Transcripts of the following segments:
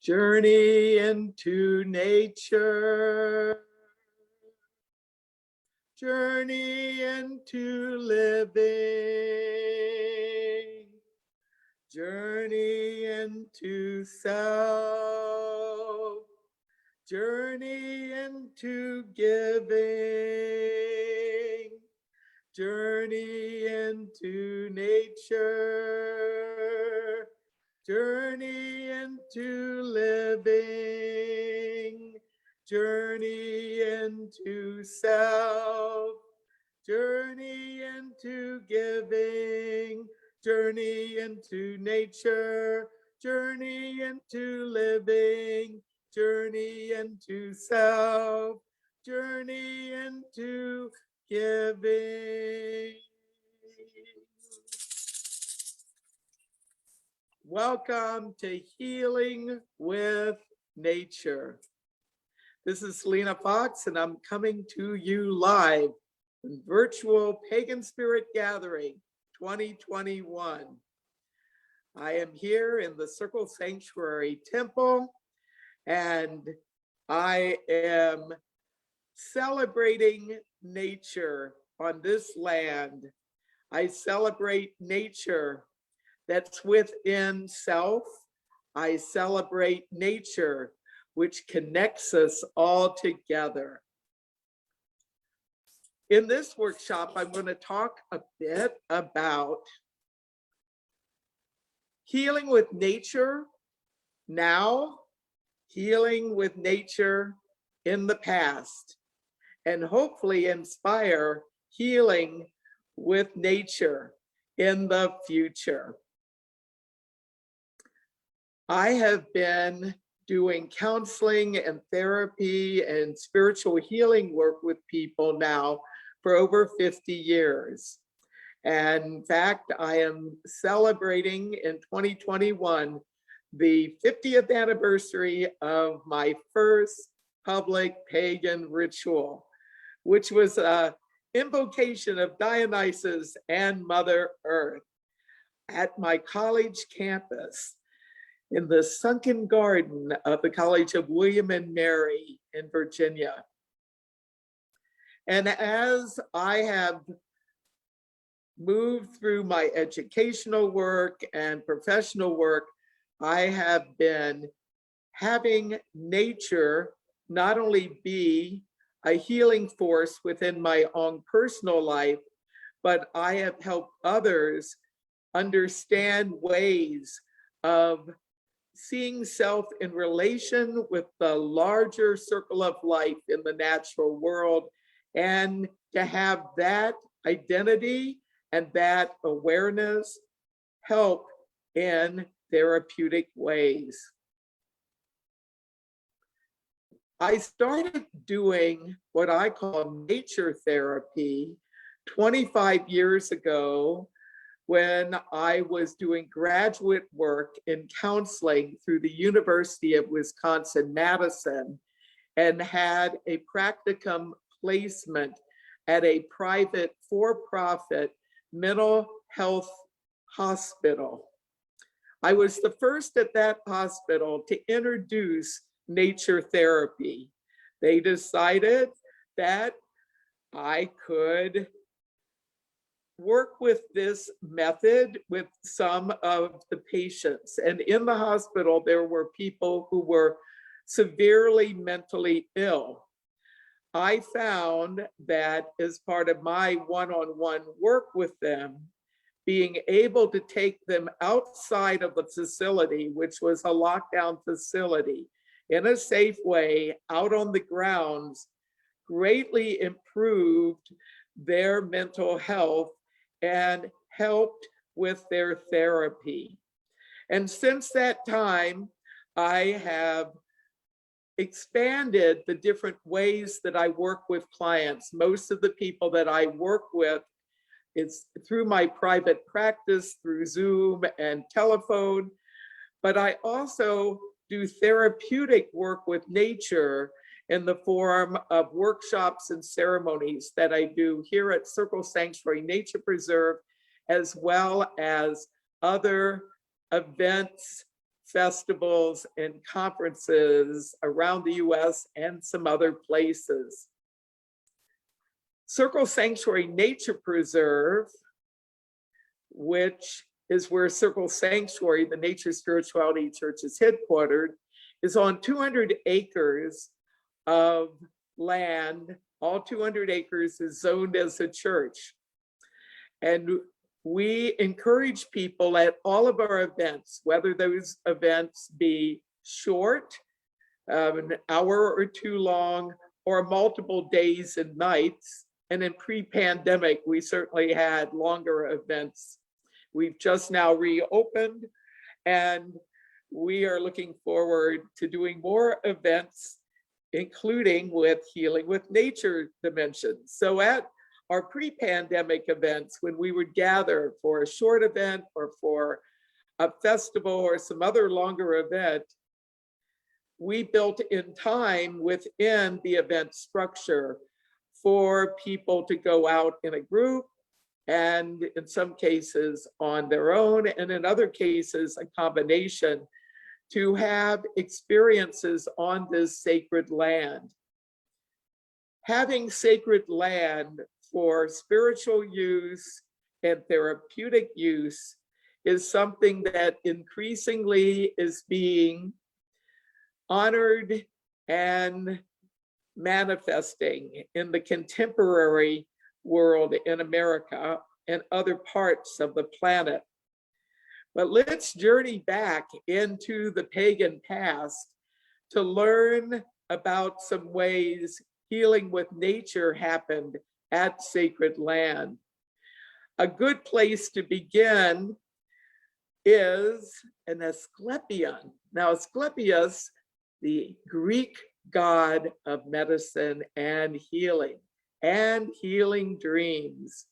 Journey into nature. Journey into living. Journey into self. Journey into giving. Journey into nature. Journey into living. Journey into self. Journey into giving. Journey into nature. Journey into living. Journey into self. Journey into giving. Welcome to Healing with Nature. This is Selena Fox, and I'm coming to you live from Virtual Pagan Spirit Gathering 2021. I am here in the Circle Sanctuary Temple, and I am celebrating nature on this land. I celebrate nature that's within self. I celebrate nature, which connects us all together. In this workshop, I'm going to talk a bit about healing with nature now, healing with nature in the past, and hopefully inspire healing with nature in the future. I have been doing counseling and therapy and spiritual healing work with people now for over 50 years. And in fact, I am celebrating in 2021 the 50th anniversary of my first public pagan ritual, which was an invocation of Dionysus and Mother Earth at my college campus in the sunken garden of the College of William and Mary in Virginia. And as I have moved through my educational work and professional work, I have been having nature not only be a healing force within my own personal life, but I have helped others understand ways of seeing self in relation with the larger circle of life in the natural world, and to have that identity and that awareness help in therapeutic ways. I started doing what I call nature therapy 25 years ago when I was doing graduate work in counseling through the University of Wisconsin-Madison and had a practicum placement at a private for-profit mental health hospital. I was the first at that hospital to introduce nature therapy. They decided that I could work with this method with some of the patients. And in the hospital, there were people who were severely mentally ill. I found that as part of my one-on-one work with them, being able to take them outside of the facility, which was a lockdown facility, in a safe way, out on the grounds, greatly improved their mental health and helped with their therapy. And since that time, I have expanded the different ways that I work with clients. Most of the people that I work with is through my private practice, through Zoom and telephone, but I also do therapeutic work with nature in the form of workshops and ceremonies that I do here at Circle Sanctuary Nature Preserve, as well as other events festivals and conferences around the US and some other places. Circle Sanctuary Nature Preserve, which is where Circle Sanctuary, the Nature Spirituality Church, is headquartered, is on 200 acres of land. All 200 acres is zoned as a church. And we encourage people at all of our events, whether those events be short, an hour or two long, or multiple days and nights. And in pre-pandemic, we certainly had longer events. We've just now reopened, and we are looking forward to doing more events, including with Healing with Nature dimensions. So at our pre-pandemic events, when we would gather for a short event or for a festival or some other longer event, we built in time within the event structure for people to go out in a group, and in some cases on their own, and in other cases, a combination, to have experiences on this sacred land. Having sacred land for spiritual use and therapeutic use is something that increasingly is being honored and manifesting in the contemporary world in America and other parts of the planet. But let's journey back into the pagan past to learn about some ways healing with nature happened at sacred land. A good place to begin is an Asclepion. Now, Asclepius, the Greek god of medicine and healing dreams,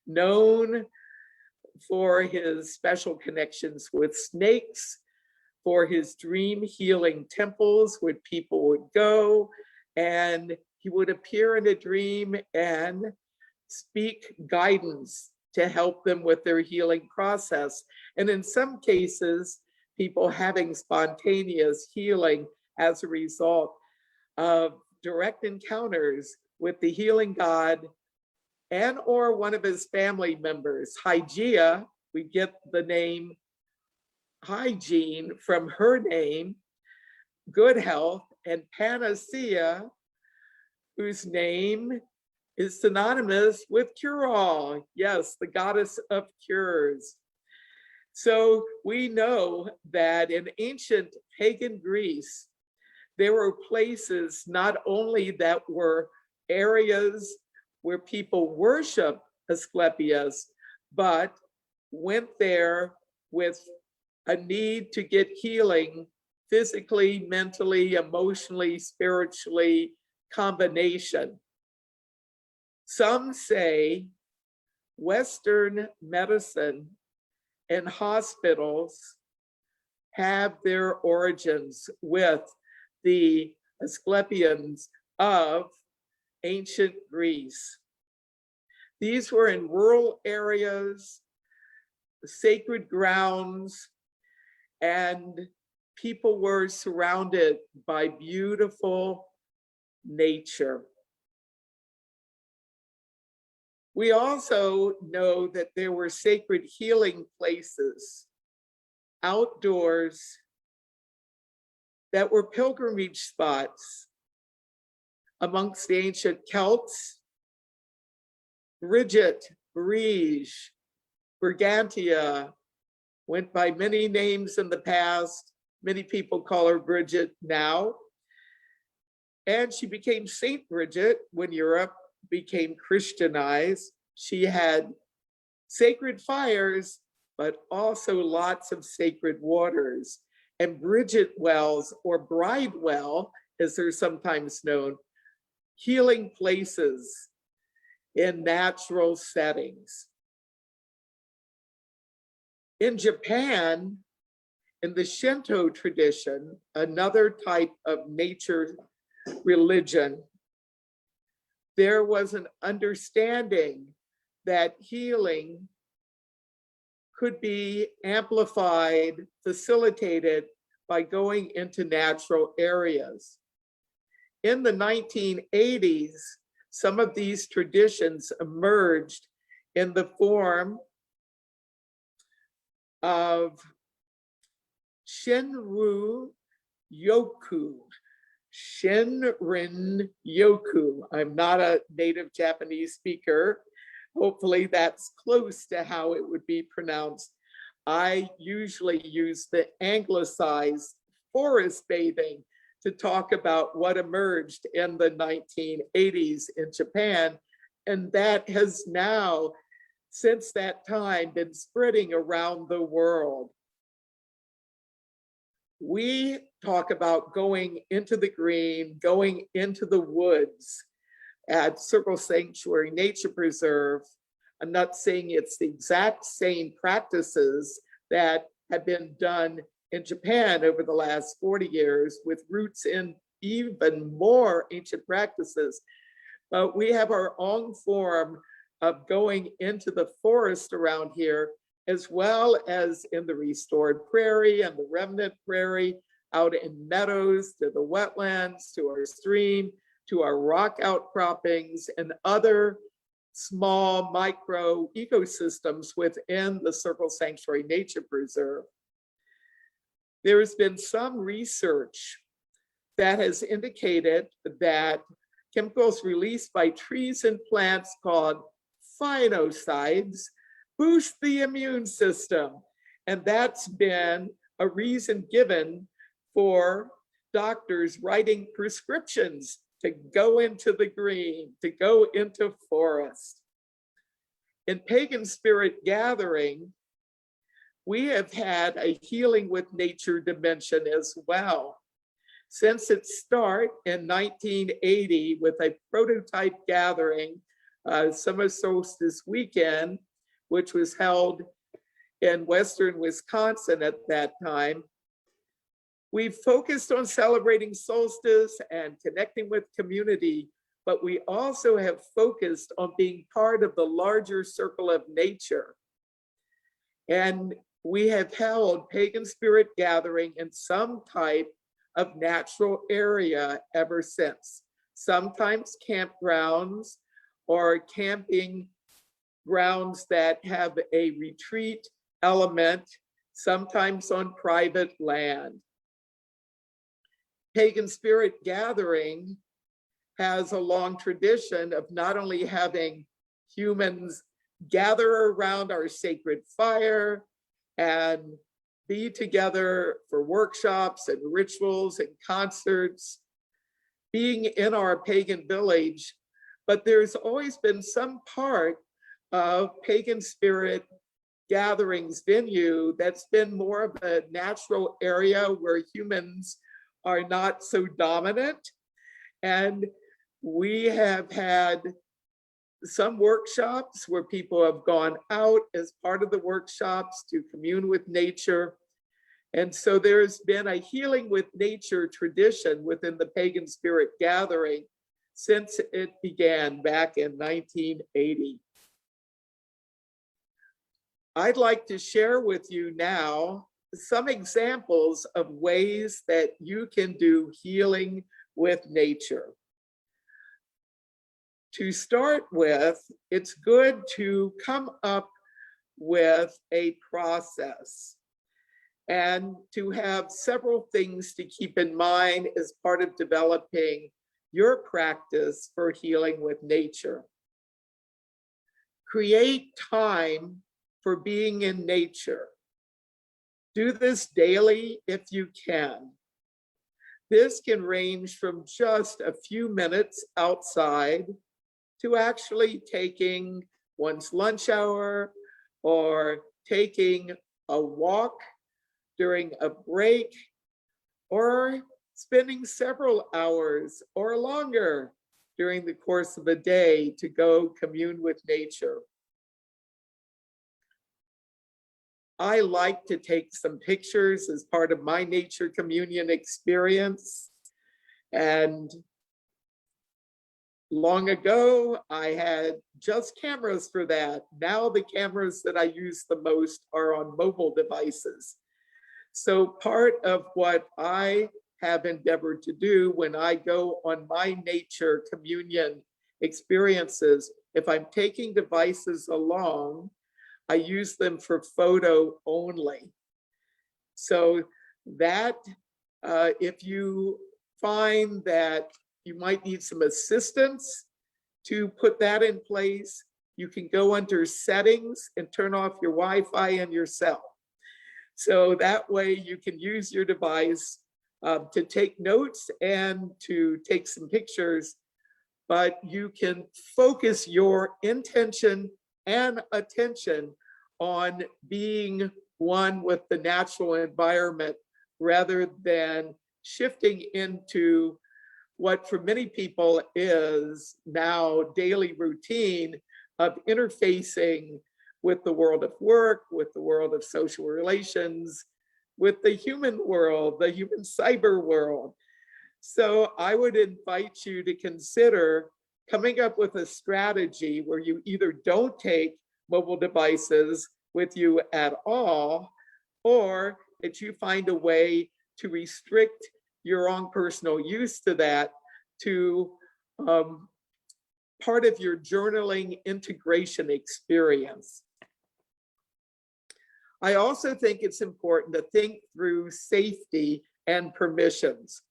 known for his special connections with snakes, for his dream healing temples where people would go, and he would appear in a dream and speak guidance to help them with their healing process. And in some cases, people having spontaneous healing as a result of direct encounters with the healing god and or one of his family members. Hygeia, we get the name hygiene from her name, good health, and Panacea, whose name is synonymous with cure-all. Yes, the goddess of cures. So we know that in ancient pagan Greece, there were places not only that were areas where people worship Asclepius, but went there with a need to get healing physically, mentally, emotionally, spiritually, combination. Some say Western medicine and hospitals have their origins with the Asclepians of ancient Greece. These were in rural areas, sacred grounds, and people were surrounded by beautiful nature. We also know that there were sacred healing places outdoors that were pilgrimage spots amongst the ancient Celts. Bridget, Brige, Brigantia went by many names in the past. Many people call her Bridget now. And she became Saint Bridget when Europe became Christianized. She had sacred fires, but also lots of sacred waters. And Bridget wells, or bride well, as they're sometimes known, healing places in natural settings. In Japan, in the Shinto tradition, another type of nature religion, there was an understanding that healing could be amplified, facilitated by going into natural areas. In the 1980s, some of these traditions emerged in the form of Shinrin Yoku. Shinrin Yoku. I'm not a native Japanese speaker. Hopefully that's close to how it would be pronounced. I usually use the anglicized forest bathing to talk about what emerged in the 1980s in Japan. And that has now, since that time, been spreading around the world. We talk about going into the green, going into the woods at Circle Sanctuary Nature Preserve. I'm not saying it's the exact same practices that have been done in Japan over the last 40 years with roots in even more ancient practices, but we have our own form of going into the forest around here, as well as in the restored prairie and the remnant prairie, out in meadows, to the wetlands, to our stream, to our rock outcroppings and other small micro ecosystems within the Circle Sanctuary Nature Preserve. There has been some research that has indicated that chemicals released by trees and plants called phytoncides boost the immune system. And that's been a reason given for doctors writing prescriptions to go into the green, to go into forest. In pagan spirit gathering, we have had a healing with nature dimension as well. Since its start in 1980 with a prototype gathering, summer solstice weekend, which was held in Western Wisconsin at that time, we've focused on celebrating solstice and connecting with community, but we also have focused on being part of the larger circle of nature. And we have held pagan spirit gathering in some type of natural area ever since. Sometimes campgrounds or camping grounds that have a retreat element, sometimes on private land. Pagan spirit gathering has a long tradition of not only having humans gather around our sacred fire and be together for workshops and rituals and concerts, being in our pagan village, but there's always been some part of pagan spirit gatherings venue that's been more of a natural area where humans are not so dominant. And we have had some workshops where people have gone out as part of the workshops to commune with nature. And so there's been a healing with nature tradition within the pagan spirit gathering since it began back in 1980. I'd like to share with you now some examples of ways that you can do healing with nature. To start with, it's good to come up with a process and to have several things to keep in mind as part of developing your practice for healing with nature. Create time for being in nature. Do this daily if you can. This can range from just a few minutes outside to actually taking one's lunch hour or taking a walk during a break or spending several hours or longer during the course of a day to go commune with nature. I like to take some pictures as part of my nature communion experience. And long ago, I had just cameras for that. Now the cameras that I use the most are on mobile devices. So part of what I have endeavored to do when I go on my nature communion experiences, if I'm taking devices along, I use them for photo only. So that if you find that you might need some assistance to put that in place, you can go under settings and turn off your Wi-Fi and your cell. So that way you can use your device to take notes and to take some pictures, but you can focus your intention and attention on being one with the natural environment rather than shifting into what for many people is now daily routine of interfacing with the world of work, with the world of social relations, with the human world, the human cyber world. So I would invite you to consider coming up with a strategy where you either don't take mobile devices with you at all, or that you find a way to restrict your own personal use to that to part of your journaling integration experience. I also think it's important to think through safety and permissions.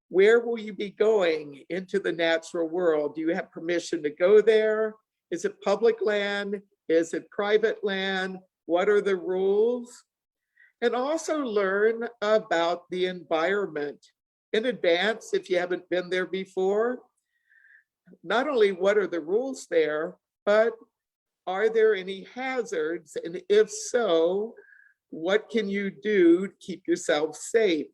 Where will you be going into the natural world? Do you have permission to go there? Is it public land? Is it private land? What are the rules? And also learn about the environment in advance if you haven't been there before. Not only what are the rules there, but are there any hazards? And if so, what can you do to keep yourself safe?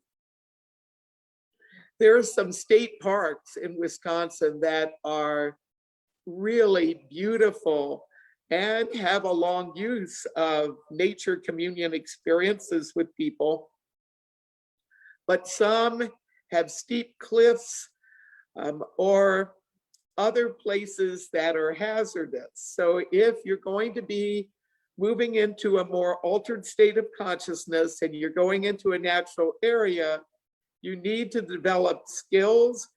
There are some state parks in Wisconsin that are really beautiful and have a long use of nature communion experiences with people. But some have steep cliffs or other places that are hazardous. So if you're going to be moving into a more altered state of consciousness and you're going into a natural area, you need to develop skills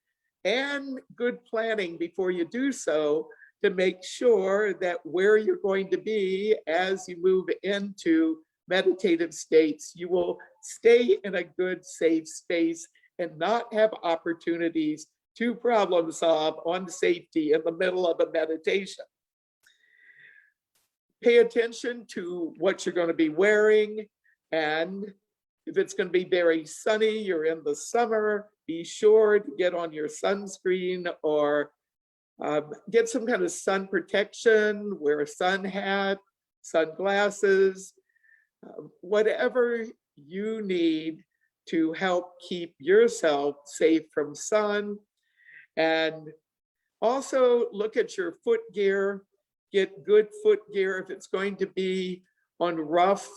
and good planning before you do so to make sure that where you're going to be as you move into meditative states, you will stay in a good, safe space and not have opportunities to problem solve on safety in the middle of a meditation. Pay attention to what you're going to be wearing, and if it's going to be very sunny, you're in the summer, be sure to get on your sunscreen or get some kind of sun protection, wear a sun hat, sunglasses, whatever you need to help keep yourself safe from sun. And also look at your foot gear, get good foot gear. If it's going to be on rough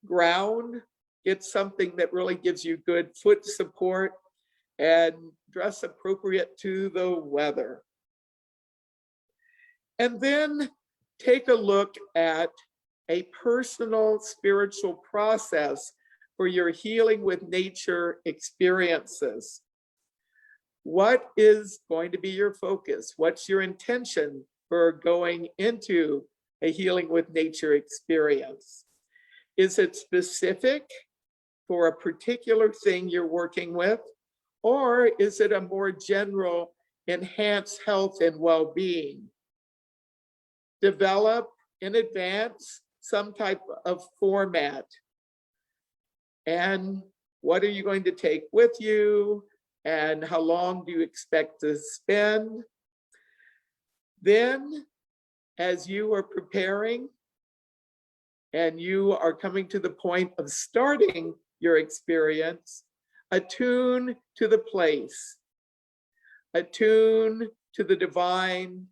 ground, get something that really gives you good foot support and dress appropriate to the weather. And then take a look at a personal spiritual process for your healing with nature experiences. What is going to be your focus? What's your intention for going into a healing with nature experience? Is it specific for a particular thing you're working with? Or is it a more general enhanced health and well-being? Develop in advance some type of format. And what are you going to take with you? And how long do you expect to spend? Then, as you are preparing and you are coming to the point of starting your experience, attune to the place, attune to the divine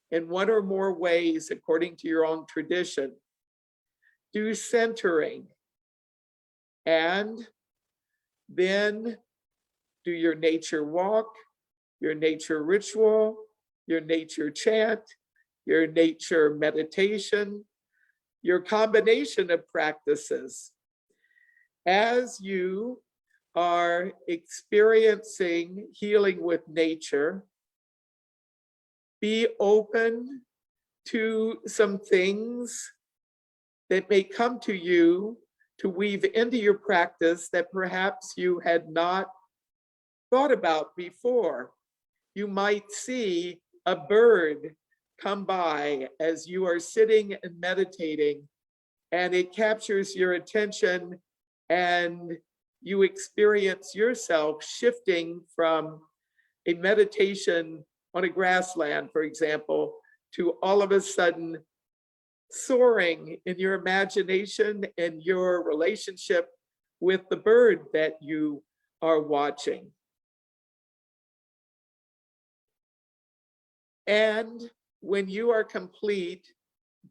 in one or more ways according to your own tradition. Do centering, and then do your nature walk, your nature ritual, your nature chant, your nature meditation, your combination of practices. As you are experiencing healing with nature, be open to some things that may come to you to weave into your practice that perhaps you had not thought about before. You might see a bird come by as you are sitting and meditating, and it captures your attention, and you experience yourself shifting from a meditation on a grassland, for example, to all of a sudden soaring in your imagination and your relationship with the bird that you are watching. And when you are complete,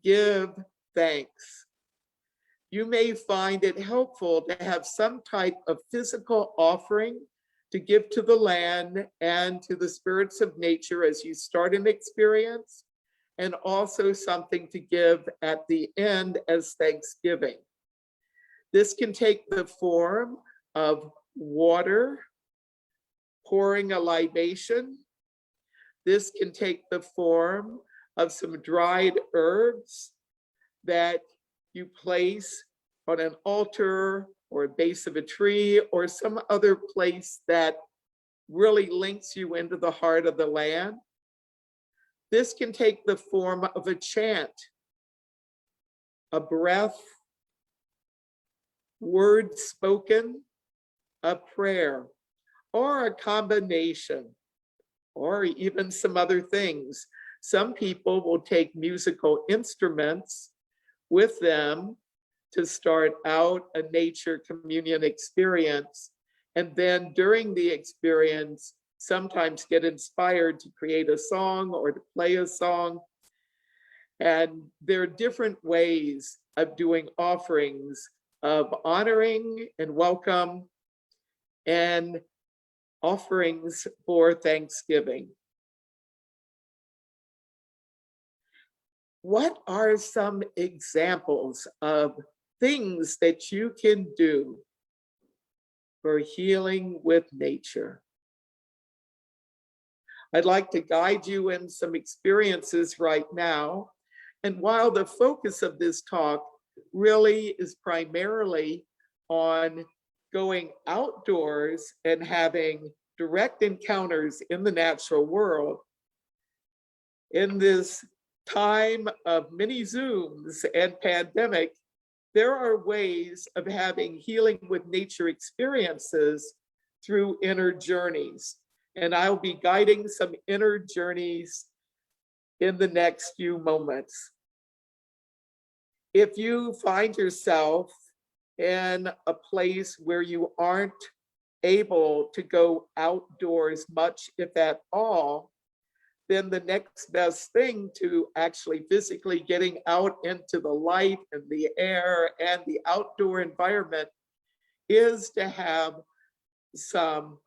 give thanks. You may find it helpful to have some type of physical offering to give to the land and to the spirits of nature as you start an experience, and also something to give at the end as thanksgiving. This can take the form of water, pouring a libation. This can take the form of some dried herbs that you place on an altar or a base of a tree or some other place that really links you into the heart of the land. This can take the form of a chant, a breath, words spoken, a prayer, or a combination, or even some other things. Some people will take musical instruments with them to start out a nature communion experience, and then during the experience, sometimes get inspired to create a song or to play a song. And there are different ways of doing offerings of honoring and welcome and offerings for Thanksgiving. What are some examples of things that you can do for healing with nature? I'd like to guide you in some experiences right now. And while the focus of this talk really is primarily on going outdoors and having direct encounters in the natural world, in this time of mini Zooms and pandemic, there are ways of having healing with nature experiences through inner journeys. And I'll be guiding some inner journeys in the next few moments. If you find yourself in a place where you aren't able to go outdoors much, if at all, then the next best thing to actually physically getting out into the light and the air and the outdoor environment is to have some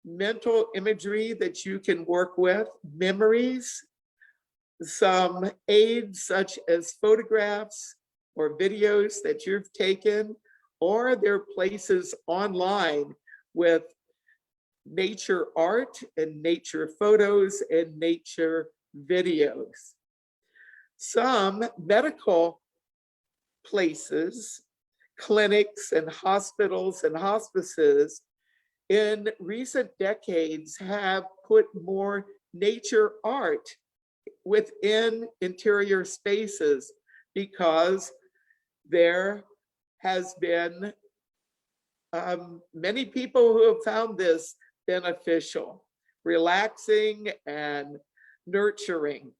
mental imagery that you can work with, memories, some aids such as photographs or videos that you've taken, or there are places online with nature art and nature photos and nature videos. Some medical places, clinics and hospitals and hospices in recent decades have put more nature art within interior spaces because there has been many people who have found this beneficial, relaxing, and nurturing.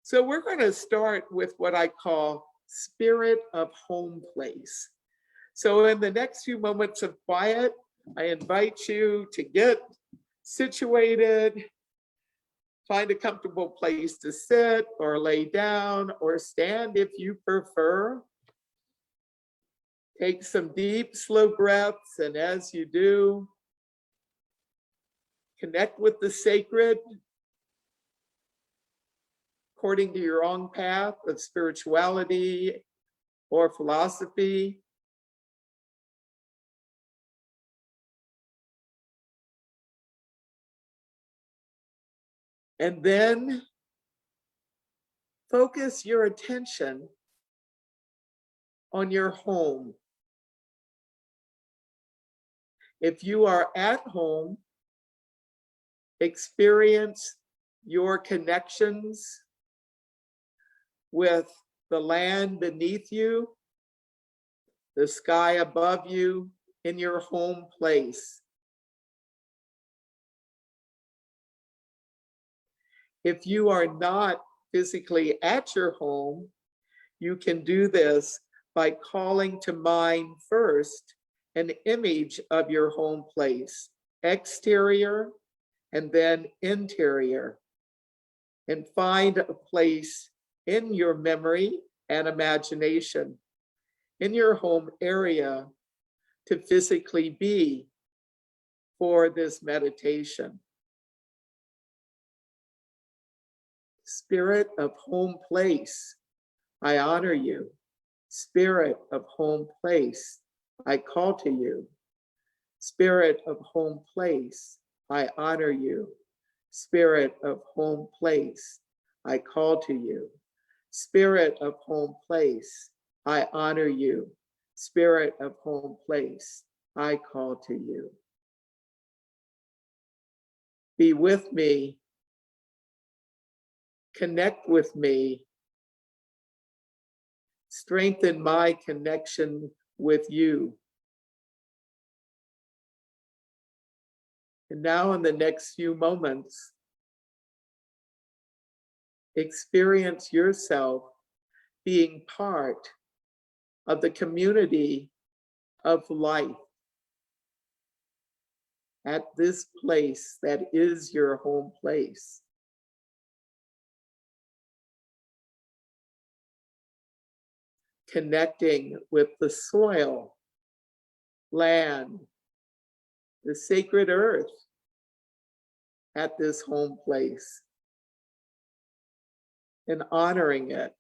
So we're going to start with what I call spirit of home place. So in the next few moments of quiet, I invite you to get situated, find a comfortable place to sit or lay down or stand if you prefer. Take some deep, slow breaths, and as you do, connect with the sacred according to your own path of spirituality or philosophy. And then focus your attention on your home. If you are at home, experience your connections with the land beneath you, the sky above you, in your home place. If you are not physically at your home, you can do this by calling to mind first an image of your home place, exterior and then interior, and find a place in your memory and imagination in your home area to physically be for this meditation. Spirit of home place, I honor you. Spirit of home place, I call to you. Spirit of home place, I honor you. Spirit of home place, I call to you. Spirit of home place, I honor you. Spirit of home place, I call to you. Be with me. Connect with me. Strengthen my connection with you. And now, in the next few moments, experience yourself being part of the community of life at this place that is your home place. Connecting with the soil, land, the sacred earth at this home place, and honoring it.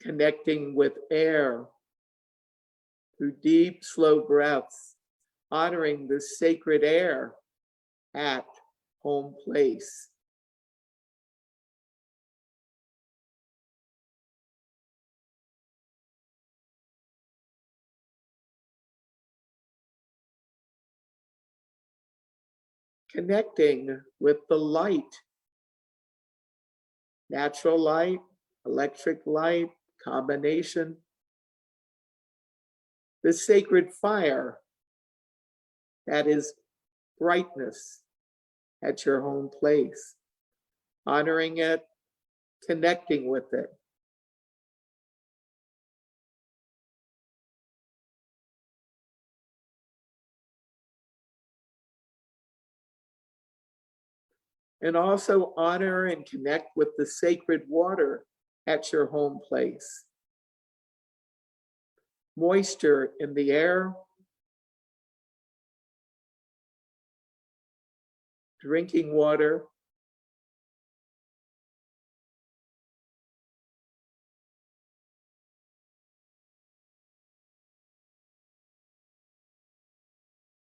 Connecting with air through deep, slow breaths, honoring the sacred air at home place. Connecting with the light, natural light, electric light, combination, the sacred fire that is brightness at your home place, honoring it, connecting with it. And also honor and connect with the sacred water at your home place. Moisture in the air, drinking water,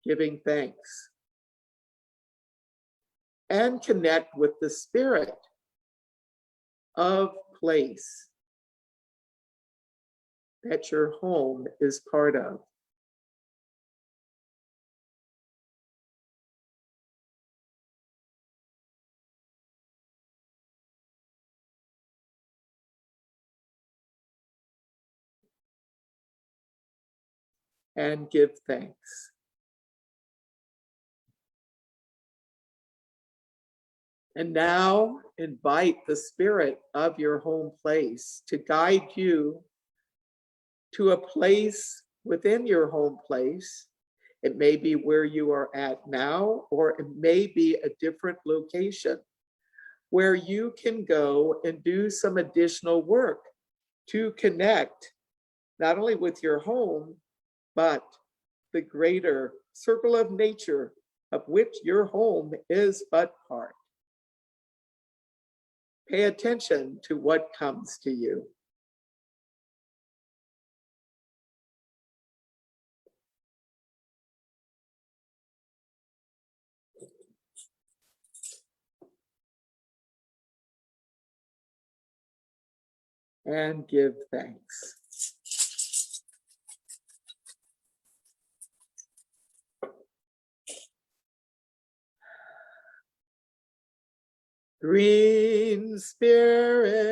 giving thanks. And connect with the spirit of place that your home is part of. And give thanks. And now invite the spirit of your home place to guide you to a place within your home place. It may be where you are at now, or it may be a different location where you can go and do some additional work to connect not only with your home, but the greater circle of nature of which your home is but part. Pay attention to what comes to you. and give thanks. Green spirit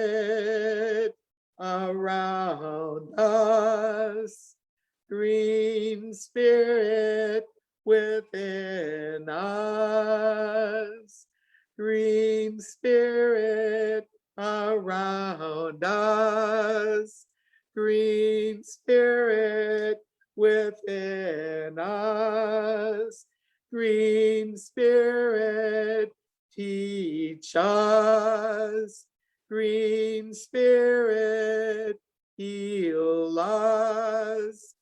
around us, green spirit within us, green spirit around us, green spirit within us, green spirit teach us, green spirit heal us,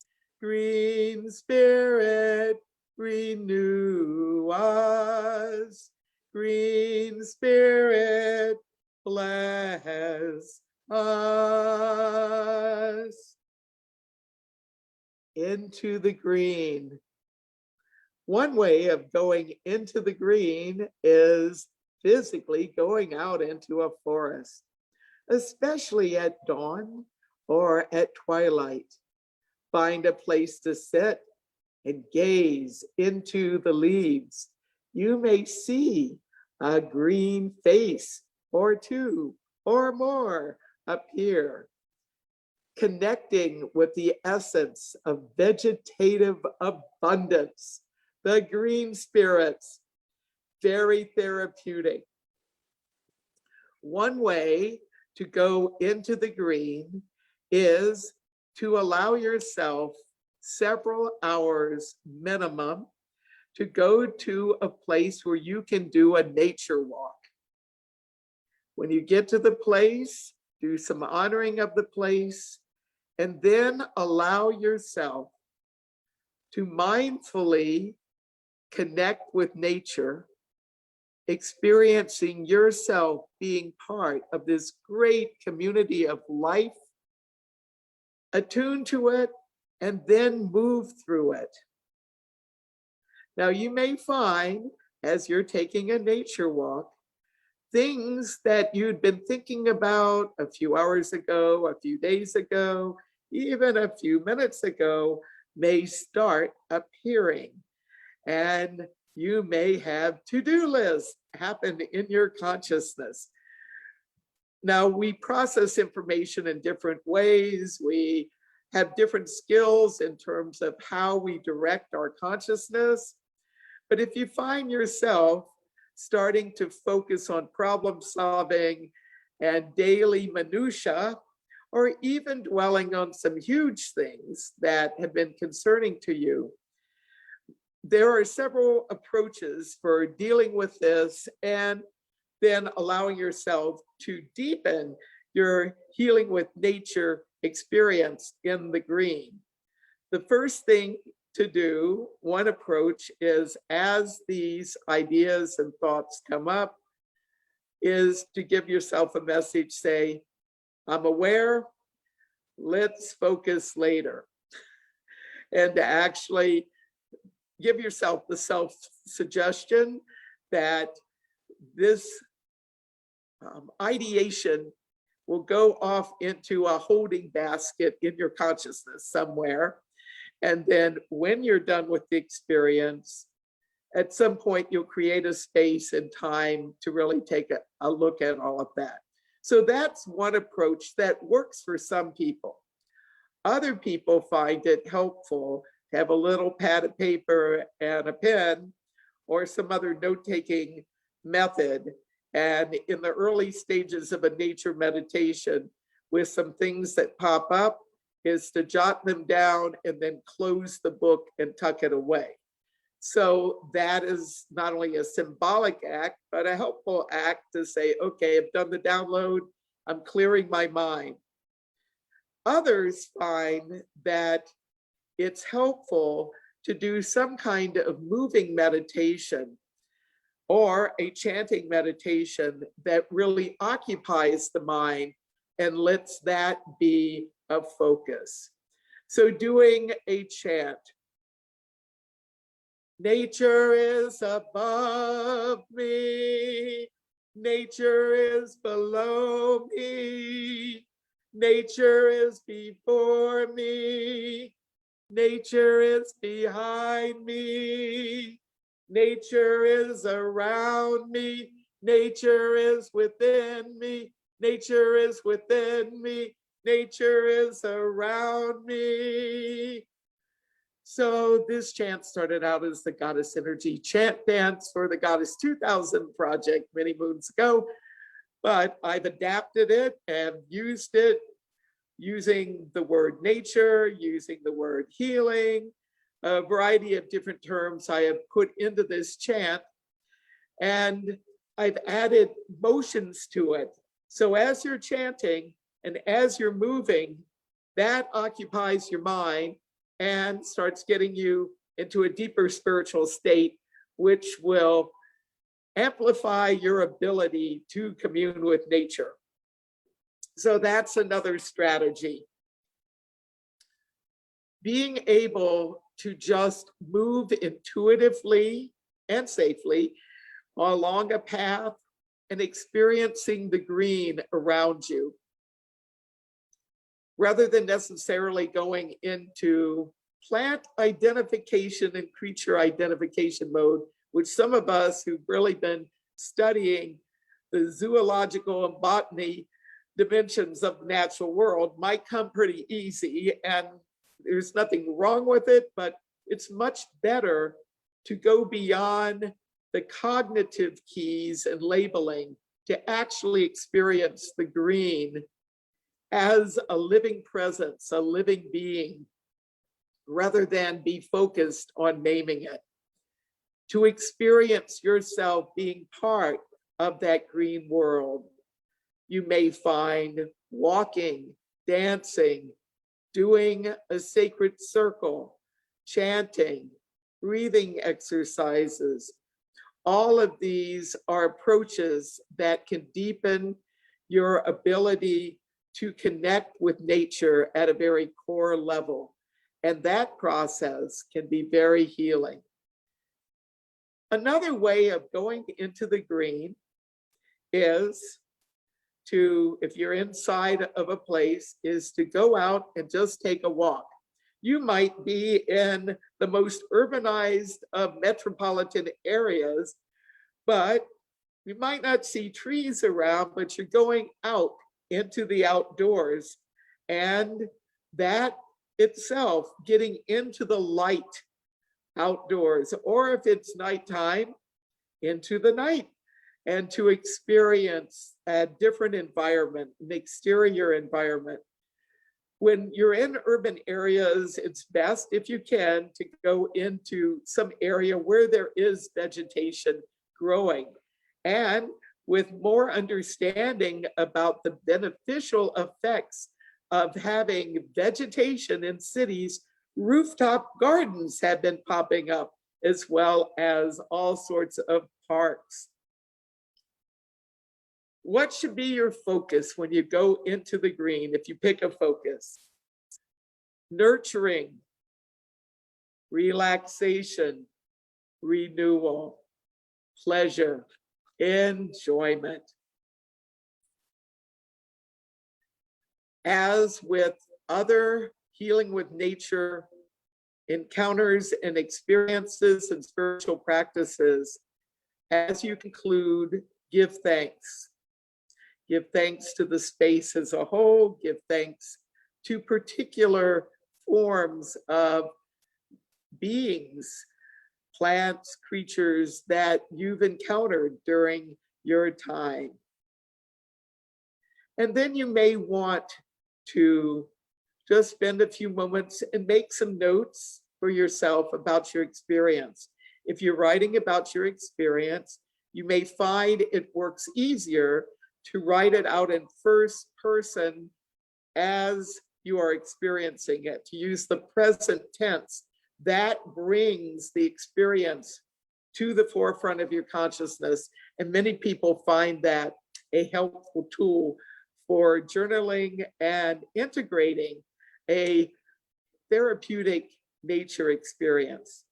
green spirit renew us, green spirit bless us. Into the green. One way of going into the green is physically going out into a forest, especially at dawn or at twilight. Find a place to sit and gaze into the leaves. You may see a green face or two or more appear, connecting with the essence of vegetative abundance. The green spirits, very therapeutic. One way to go into the green is to allow yourself several hours minimum to go to a place where you can do a nature walk. When you get to the place, do some honoring of the place, and then allow yourself to mindfully connect with nature, experiencing yourself being part of this great community of life, attune to it, and then move through it. Now, you may find, as you're taking a nature walk, things that you'd been thinking about a few hours ago, a few days ago, even a few minutes ago, may start appearing. And you may have to-do lists happen in your consciousness. Now, we process information in different ways. We have different skills in terms of how we direct our consciousness. But if you find yourself starting to focus on problem solving and daily minutia, or even dwelling on some huge things that have been concerning to you, there are several approaches for dealing with this and then allowing yourself to deepen your healing with nature experience in the green. The first thing to do, one approach is, as these ideas and thoughts come up, is to give yourself a message, say, I'm aware, let's focus later. And to actually give yourself the self-suggestion that this ideation will go off into a holding basket in your consciousness somewhere. And then when you're done with the experience, at some point you'll create a space and time to really take a look at all of that. So that's one approach that works for some people. Other people find it helpful to have a little pad of paper and a pen or some other note-taking method. And in the early stages of a nature meditation, with some things that pop up, is to jot them down and then close the book and tuck it away. So that is not only a symbolic act, but a helpful act to say, okay, I've done the download, I'm clearing my mind. Others find that it's helpful to do some kind of moving meditation or a chanting meditation that really occupies the mind and lets that be a focus. So doing a chant. Nature is above me, nature is below me, Nature is before me. Nature is behind me. Nature is around me. Nature is within me. Nature is within me. Nature is around me. So this chant started out as the Goddess Energy chant dance for the Goddess 2000 project many moons ago, but I've adapted it and used it using the word nature, using the word healing, a variety of different terms I have put into this chant, and I've added motions to it. So as you're chanting and as you're moving, that occupies your mind and starts getting you into a deeper spiritual state, which will amplify your ability to commune with nature. So that's another strategy. Being able to just move intuitively and safely along a path and experiencing the green around you, rather than necessarily going into plant identification and creature identification mode, which some of us who've really been studying the zoological and botany dimensions of the natural world might come pretty easy, and there's nothing wrong with it, but it's much better to go beyond the cognitive keys and labeling to actually experience the green as a living presence, a living being, rather than be focused on naming it. To experience yourself being part of that green world, you may find walking, dancing, doing a sacred circle, chanting, breathing exercises. All of these are approaches that can deepen your ability to connect with nature at a very core level. And that process can be very healing. Another way of going into the green is to, if you're inside of a place, is to go out and just take a walk. You might be in the most urbanized of metropolitan areas, but you might not see trees around, but you're going out into the outdoors, and that itself, getting into the light outdoors, or if it's nighttime, into the night, and to experience a different environment, an exterior environment. When you're in urban areas, it's best, if you can, to go into some area where there is vegetation growing. And with more understanding about the beneficial effects of having vegetation in cities, rooftop gardens have been popping up, as well as all sorts of parks. What should be your focus when you go into the green, if you pick a focus? Nurturing, relaxation, renewal, pleasure, enjoyment. As with other healing with nature encounters and experiences and spiritual practices, as you conclude, give thanks. Give thanks to the space as a whole, give thanks to particular forms of beings, plants, creatures that you've encountered during your time. And then you may want to just spend a few moments and make some notes for yourself about your experience. If you're writing about your experience, you may find it works easier to write it out in first person as you are experiencing it, to use the present tense. That brings the experience to the forefront of your consciousness. And many people find that a helpful tool for journaling and integrating a therapeutic nature experience.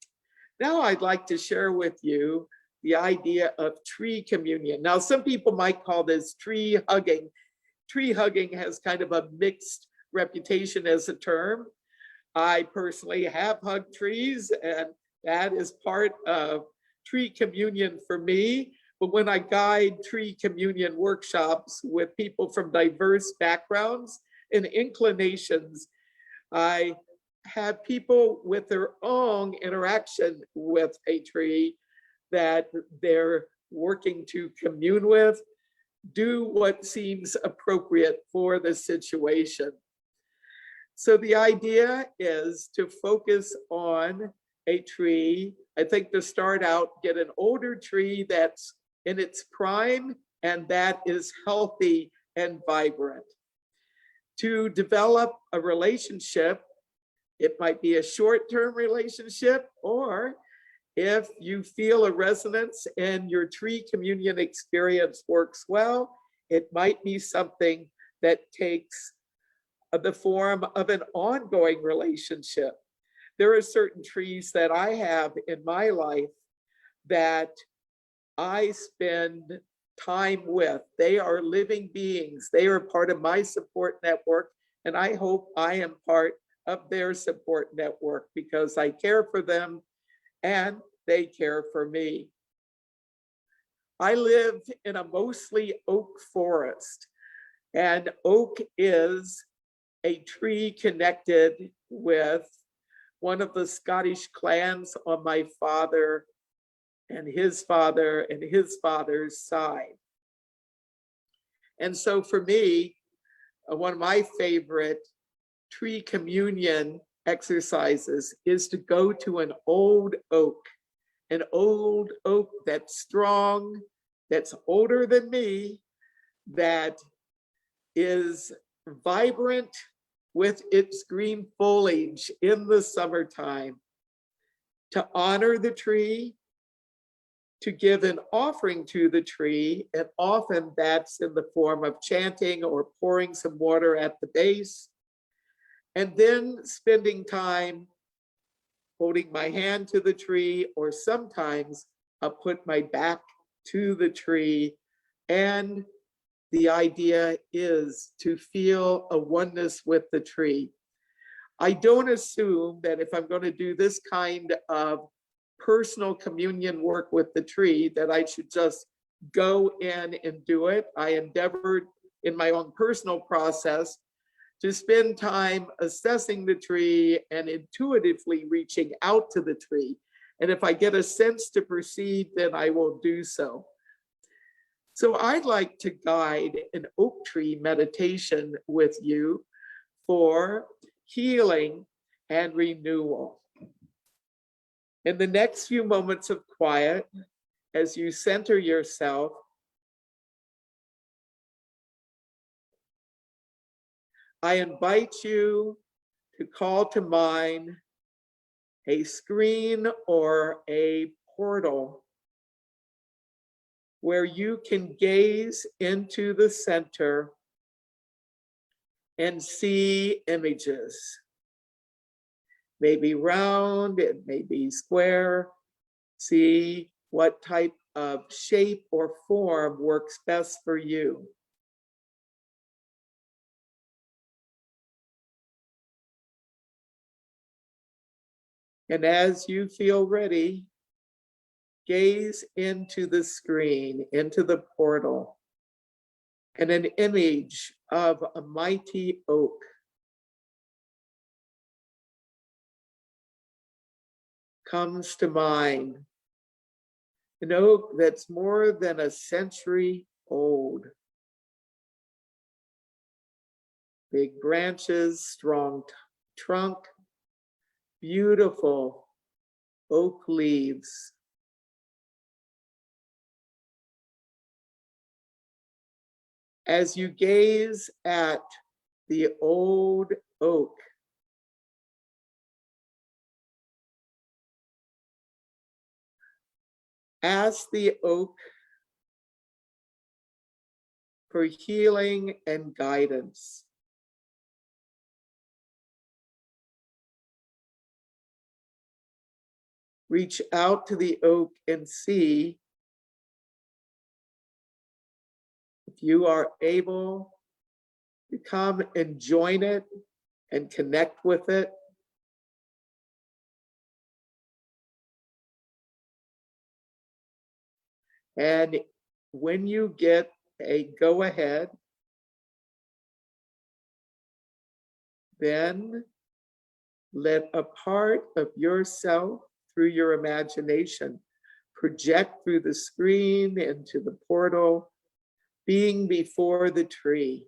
Now I'd like to share with you the idea of tree communion. Now, some people might call this tree hugging. tree hugging has kind of a mixed reputation as a term. I personally have hugged trees, and that is part of tree communion for me. But when I guide tree communion workshops with people from diverse backgrounds and inclinations, I have people with their own interaction with a tree that they're working to commune with, do what seems appropriate for the situation. So the idea is to focus on a tree. I think to start out, get an older tree that's in its prime and that is healthy and vibrant. To develop a relationship, it might be a short-term relationship, or if you feel a resonance and your tree communion experience works well, it might be something that takes the form of an ongoing relationship. There are certain trees that I have in my life that I spend time with. They are living beings. They are part of my support network, and I hope I am part of their support network because I care for them and they care for me. I live in a mostly oak forest, and oak is a tree connected with one of the Scottish clans on my father and his father's side. And so for me, one of my favorite tree communion exercises is to go to an old oak that's strong, that's older than me, that is vibrant with its green foliage in the summertime, to honor the tree, to give an offering to the tree, and often that's in the form of chanting or pouring some water at the base, and then spending time holding my hand to the tree, or sometimes I'll put my back to the tree. And the idea is to feel a oneness with the tree. I don't assume that if I'm going to do this kind of personal communion work with the tree, that I should just go in and do it. I endeavored in my own personal process to spend time assessing the tree and intuitively reaching out to the tree. And if I get a sense to proceed, then I will do so. So I'd like to guide an oak tree meditation with you for healing and renewal. In the next few moments of quiet, as you center yourself, I invite you to call to mind a screen or a portal where you can gaze into the center and see images. Maybe round, it may be square. See what type of shape or form works best for you. And as you feel ready, gaze into the screen, into the portal, and an image of a mighty oak comes to mind. An oak that's more than a century old. Big branches, strong trunk, beautiful oak leaves. As you gaze at the old oak, ask the oak for healing and guidance. Reach out to the oak and see if you are able You come and join it and connect with it. And when you get a go ahead, then let a part of yourself through your imagination project through the screen into the portal, being before the tree.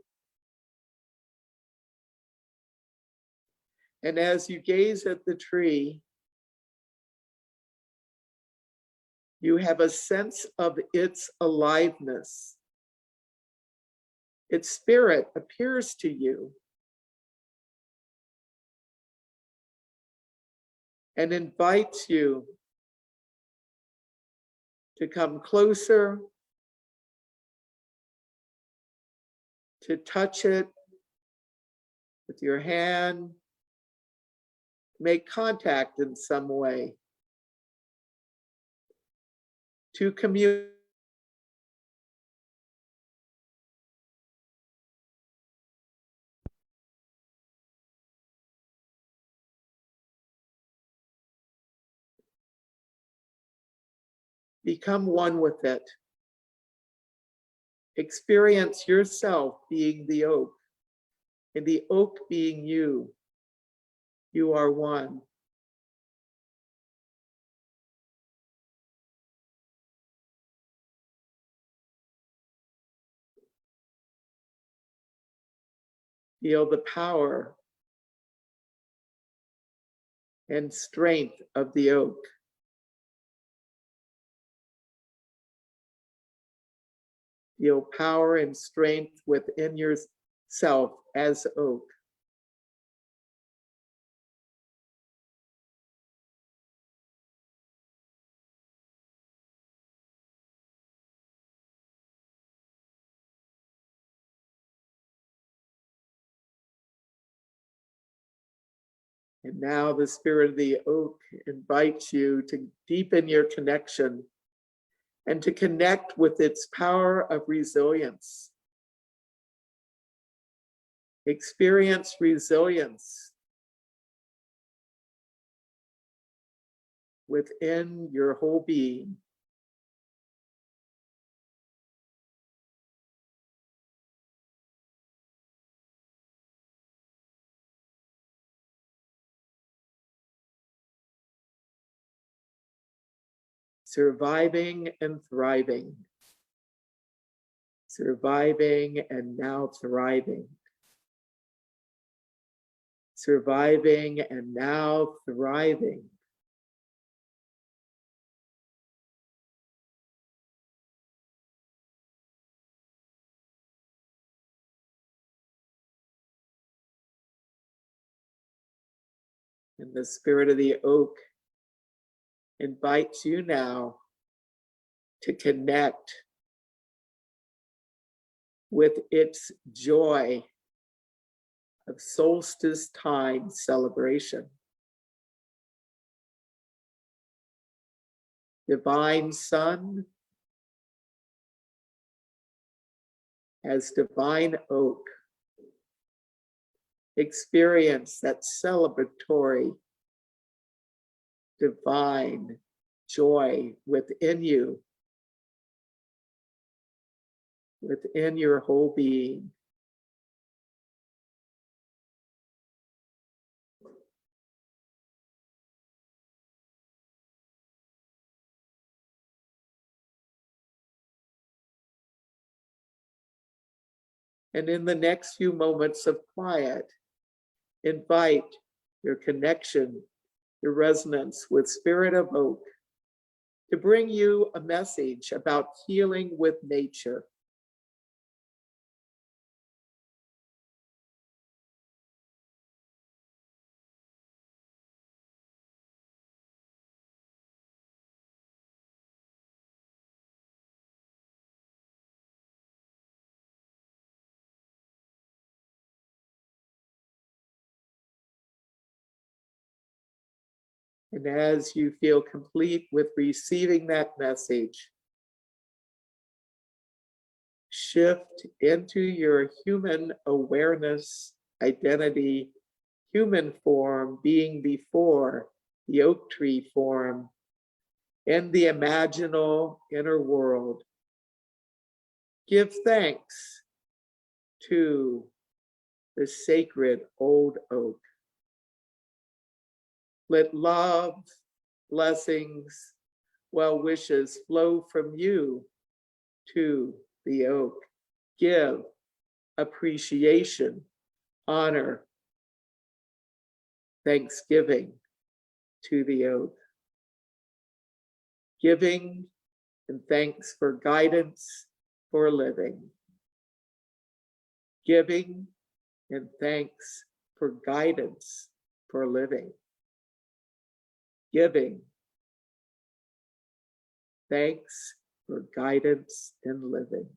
And as you gaze at the tree, you have a sense of its aliveness. Its spirit appears to you and invites you to come closer, to touch it with your hand, make contact in some way, to communicate. Become one with it. Experience yourself being the oak, and the oak being you. You are one. Feel the power and strength of the oak. Feel power and strength within yourself as oak. And now the spirit of the oak invites you to deepen your connection and to connect with its power of resilience. Experience resilience within your whole being. Surviving and thriving. Surviving and now thriving. Surviving and now thriving. And the spirit of the oak invites you now to connect with its joy of solstice time celebration. Divine Sun as divine oak. Experience that celebratory divine joy within you, within your whole being. And in the next few moments of quiet, invite your connection, your resonance with Spirit of Oak to bring you a message about healing with nature. And as you feel complete with receiving that message, shift into your human awareness, identity, human form being before the oak tree form in the imaginal inner world. Give thanks to the sacred old oak. Let love, blessings, well wishes flow from you to the oak. Give appreciation, honor, thanksgiving to the oak. Giving and thanks for guidance for living. Giving and thanks for guidance for living. Giving thanks for guidance in living.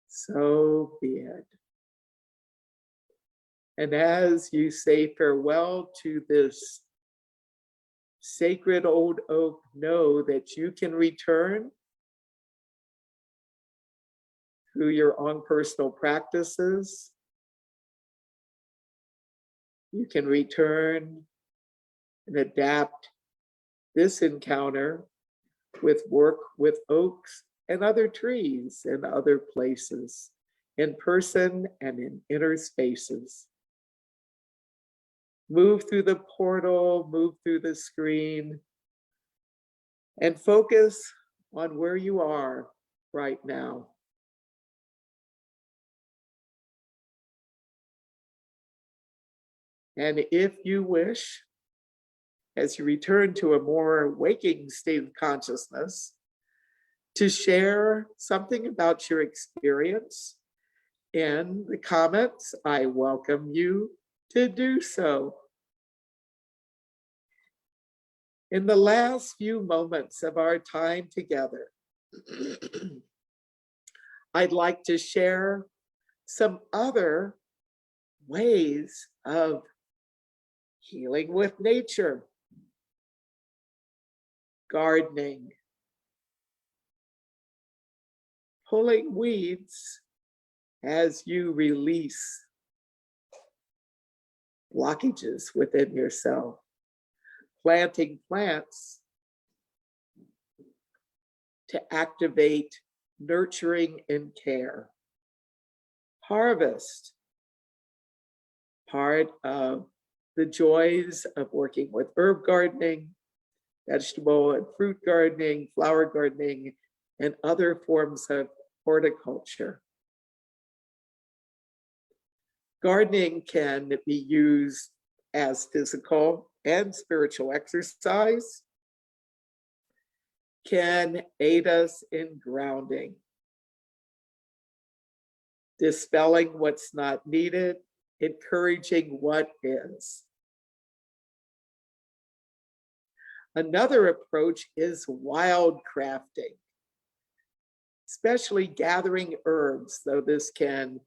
So be it. And as you say farewell to this sacred old oak, know that you can return through your own personal practices. You can return and adapt this encounter with work with oaks and other trees and other places, in person and in inner spaces. Move through the portal, move through the screen, and focus on where you are right now. And if you wish, as you return to a more waking state of consciousness, to share something about your experience in the comments, I welcome you to do so. In the last few moments of our time together, I'd like to share some other ways of healing with nature. Gardening, pulling weeds as you release blockages within yourself, planting plants to activate nurturing and care. Harvest, part of the joys of working with herb gardening, vegetable and fruit gardening, flower gardening, and other forms of horticulture. Gardening can be used as physical and spiritual exercise, can aid us in grounding, dispelling what's not needed, encouraging what is. Another approach is wild crafting, especially gathering herbs, though this can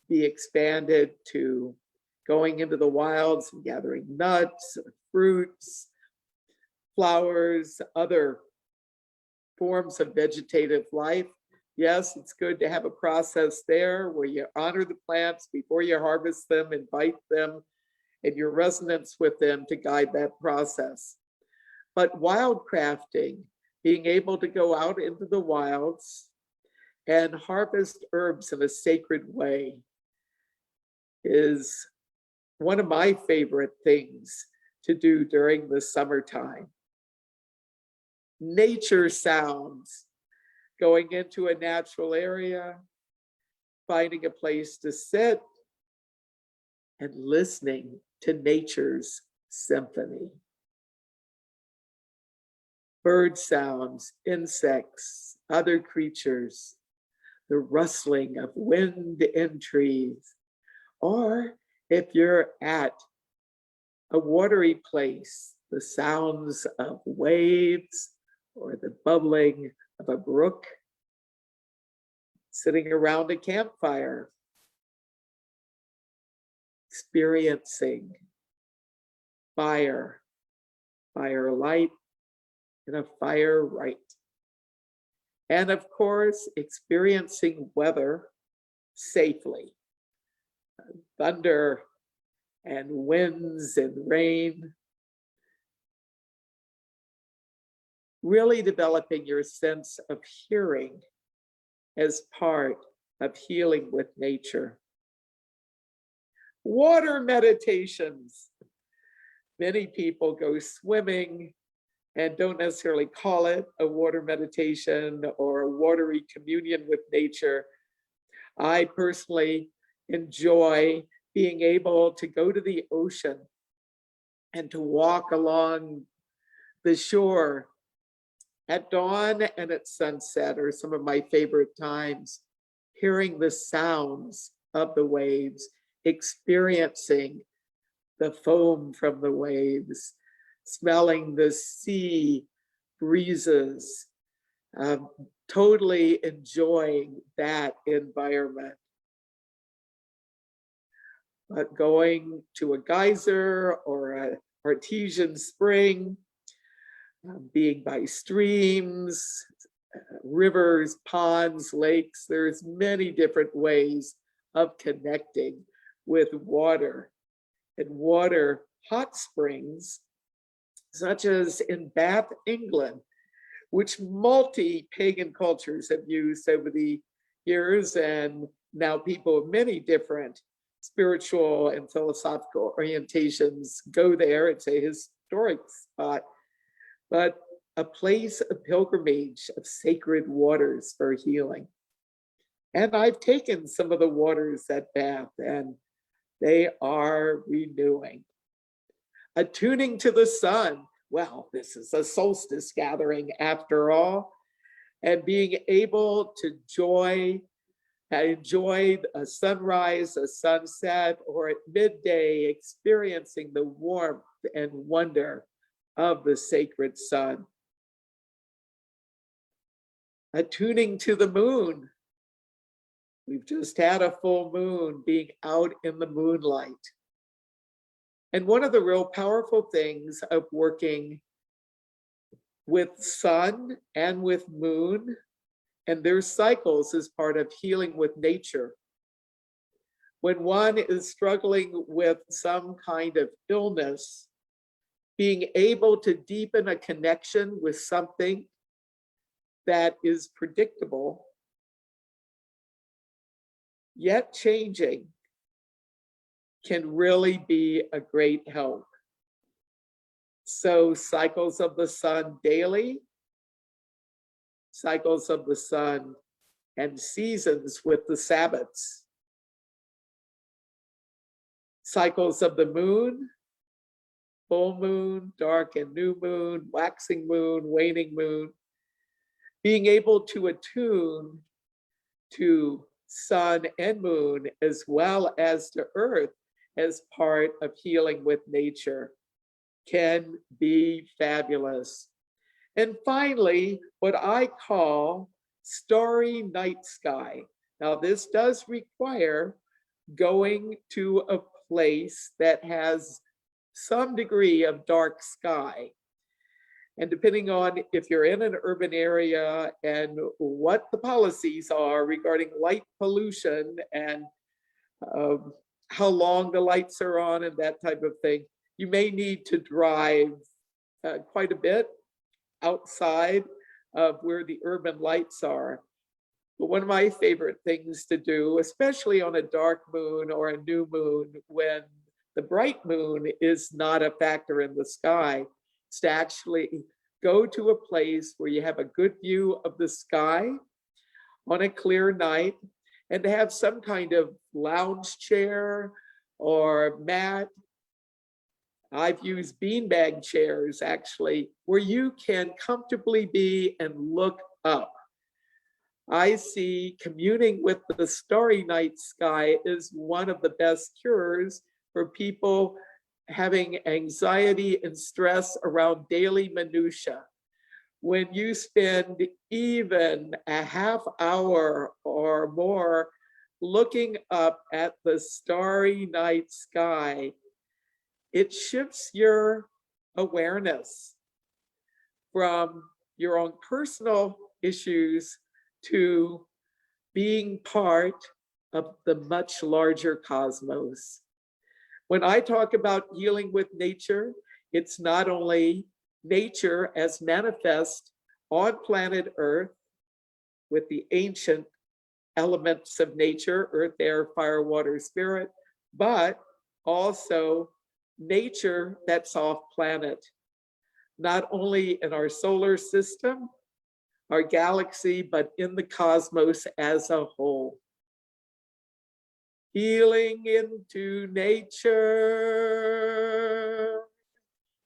be expanded to going into the wilds and gathering nuts, fruits, flowers, other forms of vegetative life. Yes, it's good to have a process there where you honor the plants before you harvest them, invite them and your resonance with them to guide that process. But wild crafting, being able to go out into the wilds and harvest herbs in a sacred way, is one of my favorite things to do during the summertime. Nature sounds, going into a natural area, finding a place to sit, and listening to nature's symphony. Bird sounds, insects, other creatures, the rustling of wind in trees, or if you're at a watery place, the sounds of waves or the bubbling of a brook, sitting around a campfire, experiencing fire, firelight, and a fire right. And of course, experiencing weather safely, thunder and winds and rain, really developing your sense of hearing as part of healing with nature. Water meditations. Many people go swimming and don't necessarily call it a water meditation or a watery communion with nature. I personally enjoy being able to go to the ocean and to walk along the shore at dawn and at sunset are some of my favorite times, hearing the sounds of the waves, experiencing the foam from the waves, smelling the sea breezes, totally enjoying that environment. But going to a geyser or an artesian spring, being by streams, rivers, ponds, lakes, there's many different ways of connecting with water. And water hot springs, such as in Bath, England, which multi-pagan cultures have used over the years, and now people of many different spiritual and philosophical orientations go there. It's a historic spot, but a place of pilgrimage of sacred waters for healing. And I've taken some of the waters at Bath, and they are renewing. Attuning to the sun. Well, this is a solstice gathering after all, and being able to enjoy a sunrise, a sunset, or at midday, experiencing the warmth and wonder of the sacred sun. Attuning to the moon. We've just had a full moon, being out in the moonlight. And one of the real powerful things of working with sun and with moon and their cycles is part of healing with nature. When one is struggling with some kind of illness, being able to deepen a connection with something that is predictable, yet changing, can really be a great help. So cycles of the sun daily, cycles of the sun and seasons with the Sabbaths, cycles of the moon, full moon, dark and new moon, waxing moon, waning moon, being able to attune to sun and moon as well as to earth as part of healing with nature can be fabulous. And finally, what I call Starry Night Sky. Now, this does require going to a place that has some degree of dark sky. And depending on if you're in an urban area and what the policies are regarding light pollution and how long the lights are on and that type of thing, you may need to drive quite a bit outside of where the urban lights are. But one of my favorite things to do, especially on a dark moon or a new moon, when the bright moon is not a factor in the sky, is to actually go to a place where you have a good view of the sky on a clear night, and to have some kind of lounge chair or mat. I've used beanbag chairs actually, where you can comfortably be and look up. I see communing with the starry night sky is one of the best cures for people having anxiety and stress around daily minutia. When you spend even a half hour or more looking up at the starry night sky, it shifts your awareness from your own personal issues to being part of the much larger cosmos. When I talk about healing with nature, it's not only nature as manifest on planet Earth with the ancient elements of nature, earth, air, fire, water, spirit, but also nature that's off planet, not only in our solar system, our galaxy, but in the cosmos as a whole. Healing into nature,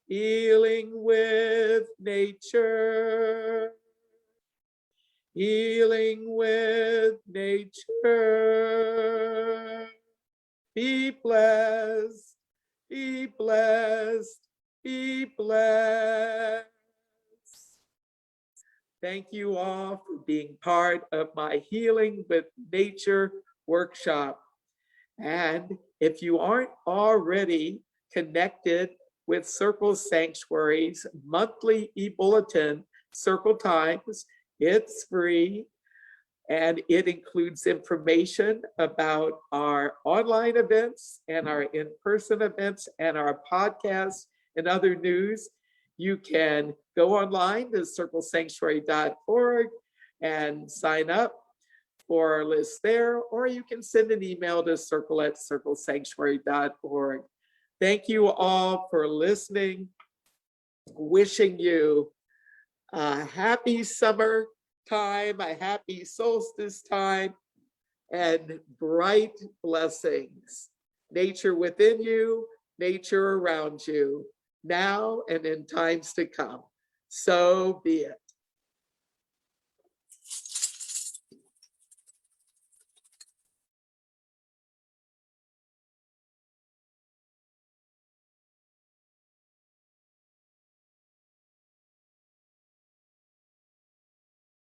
healing with nature, healing with nature. Be blessed, be blessed, be blessed. Thank you all for being part of my Healing with Nature workshop. And if you aren't already connected with Circle Sanctuary's monthly e-bulletin, Circle Times, it's free. And it includes information about our online events and our in-person events and our podcasts and other news. You can go online to circlesanctuary.org and sign up for our list there, or you can send an email to circle@circlesanctuary.org. Thank you all for listening. Wishing you a happy summer time, a happy solstice time, and bright blessings. Nature within you, nature around you, now and in times to come. So be it.